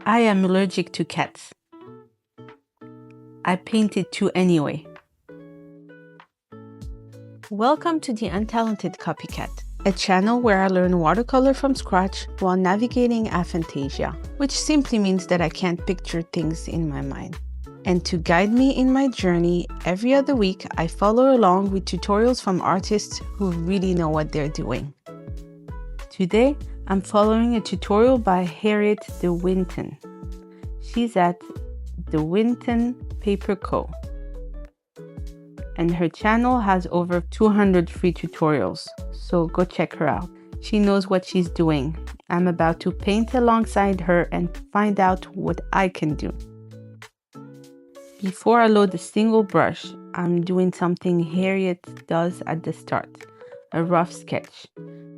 I am allergic to cats. I painted two anyway. Welcome to the Untalented Copycat, a channel where I learn watercolor from scratch while navigating aphantasia, which simply means that I can't picture things in my mind. And to guide me in my journey, every other week I follow along with tutorials from artists who really know what they're doing. Today, I'm following a tutorial by Harriet de Winton. She's at the Winton Paper Co. And her channel has over 200 free tutorials, so go check her out. She knows what she's doing. I'm about to paint alongside her and find out what I can do. Before I load a single brush, I'm doing something Harriet does at the start, a rough sketch.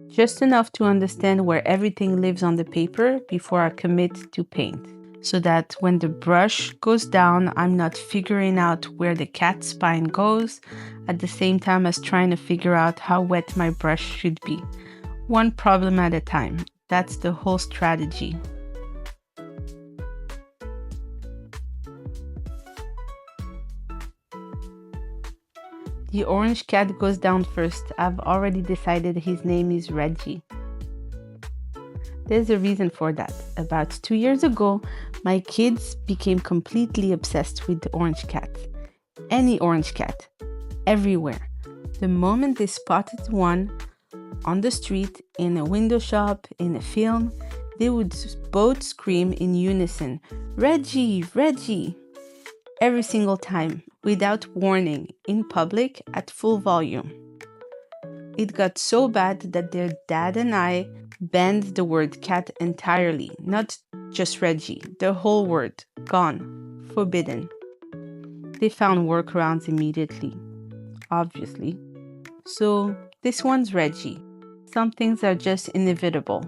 Just enough to understand where everything lives on the paper before I commit to paint, so that when the brush goes down, I'm not figuring out where the cat's spine goes at the same time as trying to figure out how wet my brush should be. One problem at a time. That's the whole strategy. The orange cat goes down first. I've already decided his name is Reggie. There's a reason for that. About 2 years ago, my kids became completely obsessed with the orange cat. Any orange cat, everywhere. The moment they spotted one on the street, in a window shop, in a film, they would both scream in unison, "Reggie, Reggie!" every single time, without warning, in public, at full volume. It got so bad that their dad and I banned the word cat entirely, not just Reggie, the whole word, gone, forbidden. They found workarounds immediately, obviously. So this one's Reggie. Some things are just inevitable.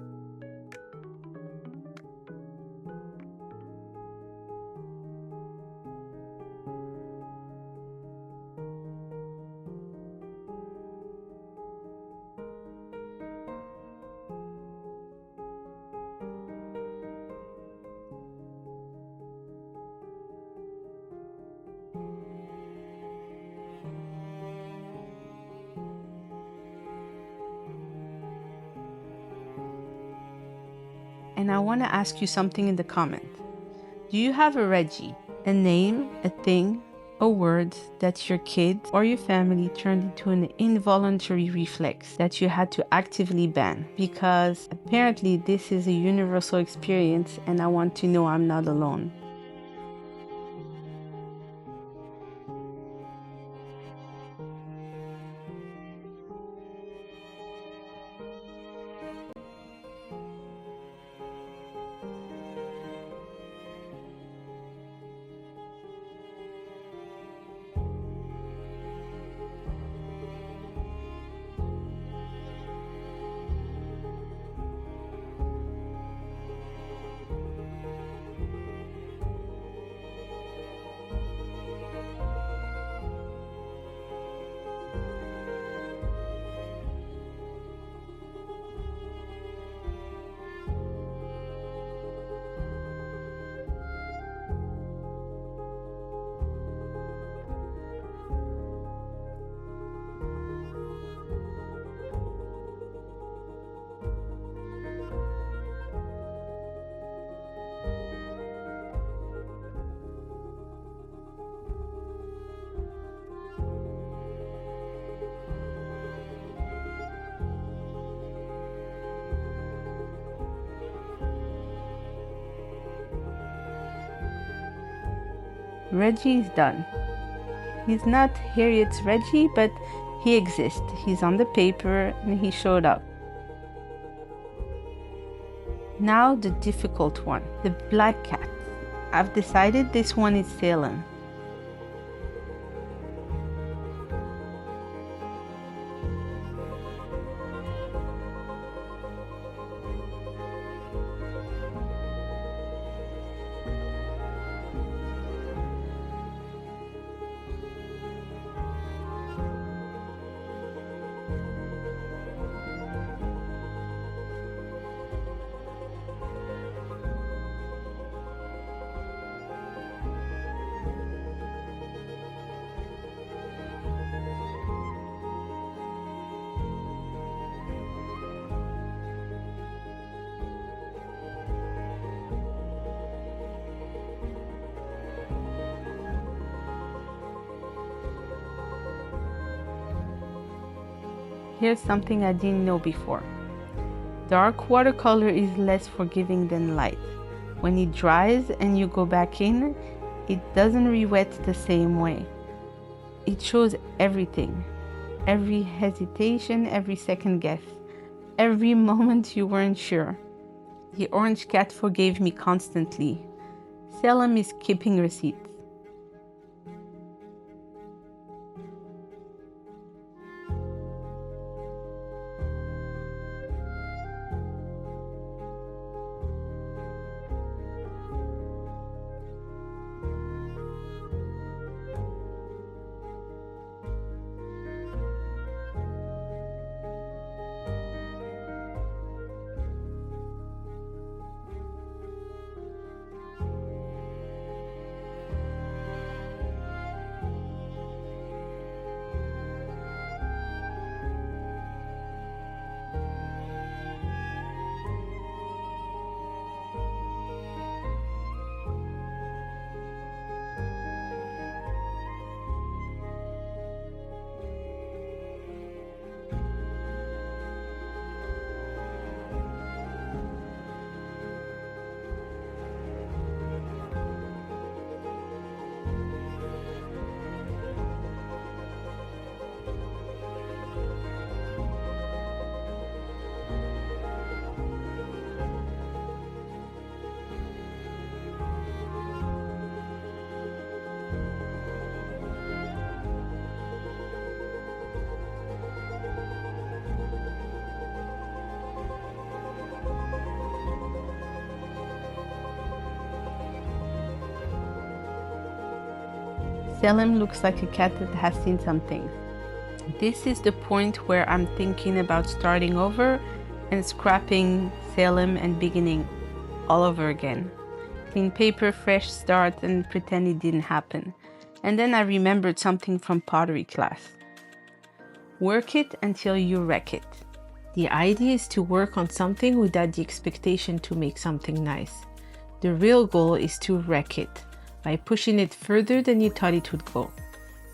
And I want to ask you something in the comment. Do you have a Reggie? A name, a thing, a word that your kids or your family turned into an involuntary reflex that you had to actively ban? Because apparently this is a universal experience and I want to know I'm not alone. Reggie is done. He's not Harriet's Reggie, but he exists. He's on the paper and he showed up. Now the difficult one, the black cat. I've decided this one is Salem. Here's something I didn't know before. Dark watercolor is less forgiving than light. When it dries and you go back in, it doesn't re-wet the same way. It shows everything. Every hesitation, every second guess, every moment you weren't sure. The orange cat forgave me constantly. Salem is keeping receipts. Salem looks like a cat that has seen some things. This is the point where I'm thinking about starting over and scrapping Salem and beginning all over again. Clean paper, fresh start, and pretend it didn't happen. And then I remembered something from pottery class. Work it until you wreck it. The idea is to work on something without the expectation to make something nice. The real goal is to wreck it by pushing it further than you thought it would go.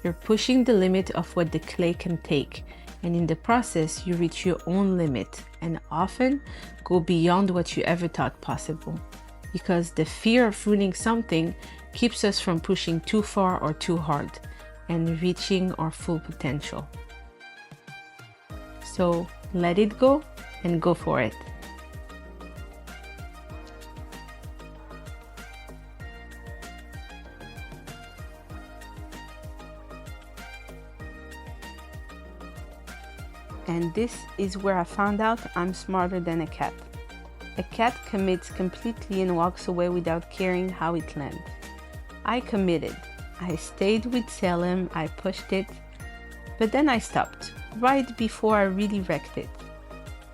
You're pushing the limit of what the clay can take, and in the process you reach your own limit and often go beyond what you ever thought possible, because the fear of ruining something keeps us from pushing too far or too hard and reaching our full potential. So let it go and go for it. And this is where I found out I'm smarter than a cat. A cat commits completely and walks away without caring how it lands. I committed. I stayed with Salem, I pushed it, but then I stopped, right before I really wrecked it.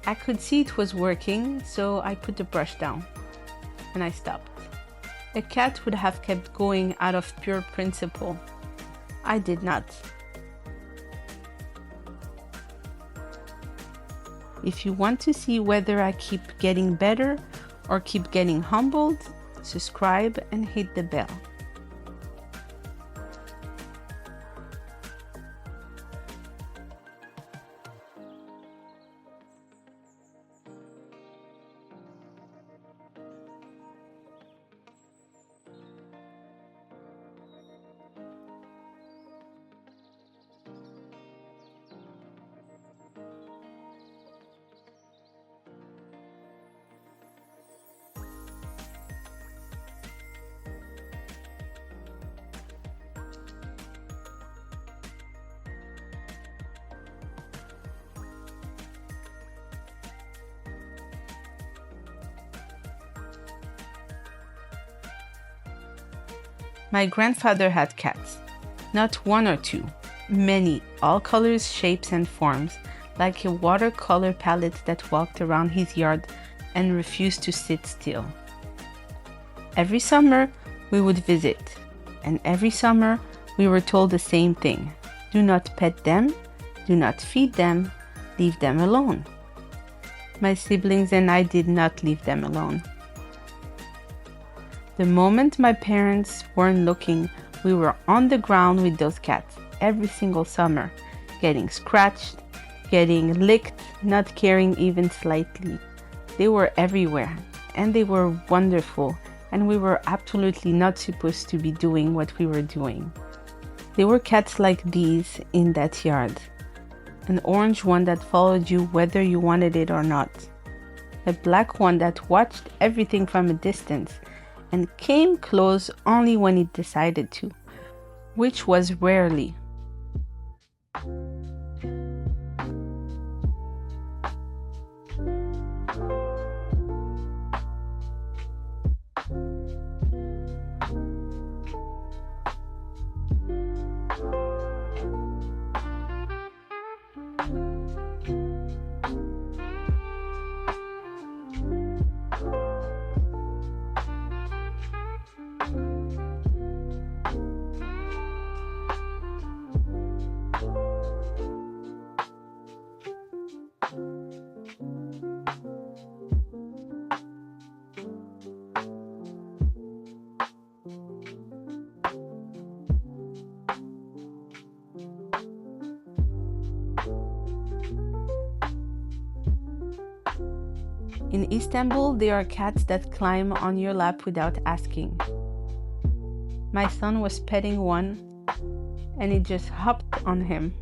I could see it was working, so I put the brush down, and I stopped. A cat would have kept going out of pure principle. I did not. If you want to see whether I keep getting better or keep getting humbled, subscribe and hit the bell. My grandfather had cats, not one or two, many, all colors, shapes, and forms, like a watercolor palette that walked around his yard and refused to sit still. Every summer, we would visit, and every summer, we were told the same thing: do not pet them, do not feed them, leave them alone. My siblings and I did not leave them alone. The moment my parents weren't looking, we were on the ground with those cats every single summer, getting scratched, getting licked, not caring even slightly. They were everywhere, and they were wonderful, and we were absolutely not supposed to be doing what we were doing. There were cats like these in that yard. An orange one that followed you whether you wanted it or not. A black one that watched everything from a distance and came close only when it decided to, which was rarely. In Istanbul, there are cats that climb on your lap without asking. My son was petting one, and it just hopped on him.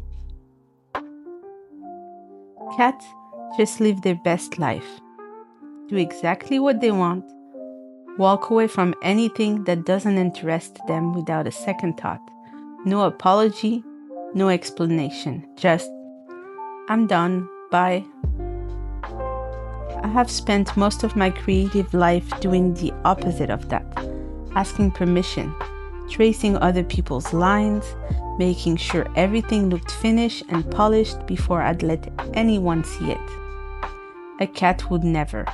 Cats just live their best life. Do exactly what they want. Walk away from anything that doesn't interest them without a second thought. No apology, no explanation. Just, I'm done, bye. I have spent most of my creative life doing the opposite of that. Asking permission, tracing other people's lines, making sure everything looked finished and polished before I'd let anyone see it. A cat would never.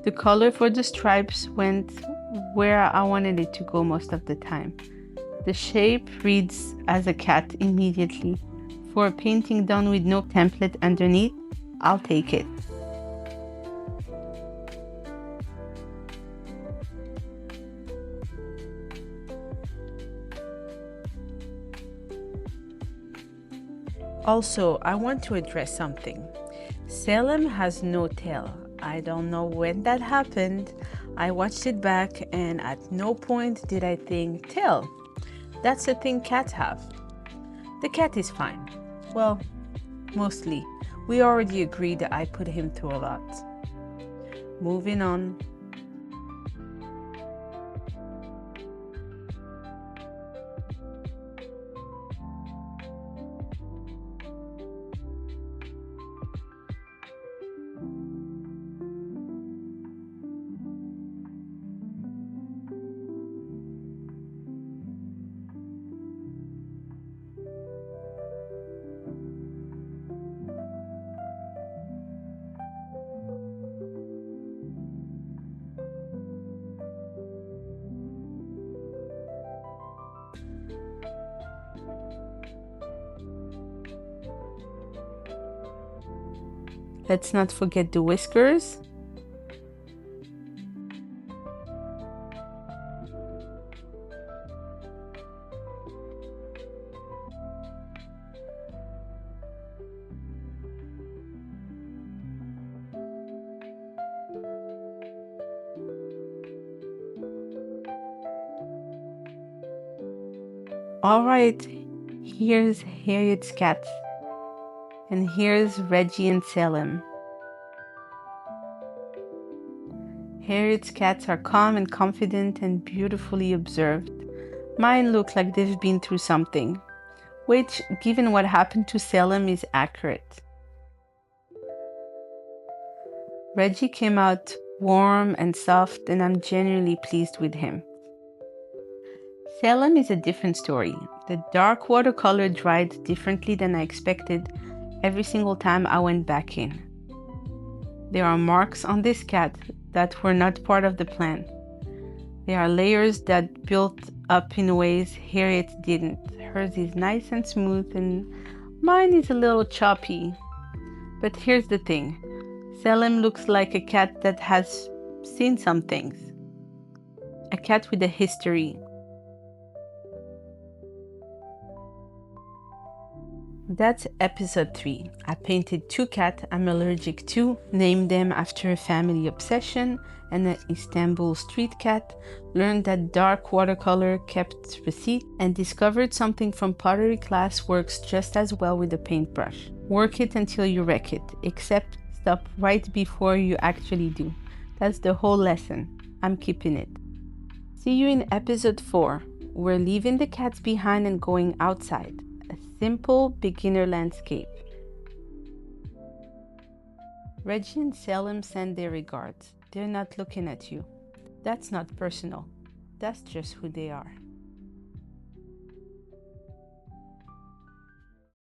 The color for the stripes went where I wanted it to go most of the time. The shape reads as a cat immediately. For a painting done with no template underneath, I'll take it. Also, I want to address something. Salem has no tail. I don't know when that happened. I watched it back and at no point did I think, tail. That's a thing cats have. The cat is fine. Well, mostly. We already agreed that I put him through a lot. Moving on. Let's not forget the whiskers. Alright, here's Harriet's cat. And here's Reggie and Salem. Harriet's cats are calm and confident and beautifully observed. Mine look like they've been through something, which, given what happened to Salem, is accurate. Reggie came out warm and soft, and I'm genuinely pleased with him. Salem is a different story. The dark watercolor dried differently than I expected every single time I went back in. There are marks on this cat that were not part of the plan. There are layers that built up in ways Harriet didn't. Hers is nice and smooth, and mine is a little choppy. But here's the thing. Salem looks like a cat that has seen some things. A cat with a history. That's episode 3. I painted 2 cats I'm allergic to, named them after a family obsession, and an Istanbul street cat, learned that dark watercolor kept receipt, and discovered something from pottery class works just as well with a paintbrush. Work it until you wreck it, except stop right before you actually do. That's the whole lesson. I'm keeping it. See you in episode 4. We're leaving the cats behind and going outside. A simple beginner landscape. Reggie and Salem send their regards. They're not looking at you. That's not personal. That's just who they are.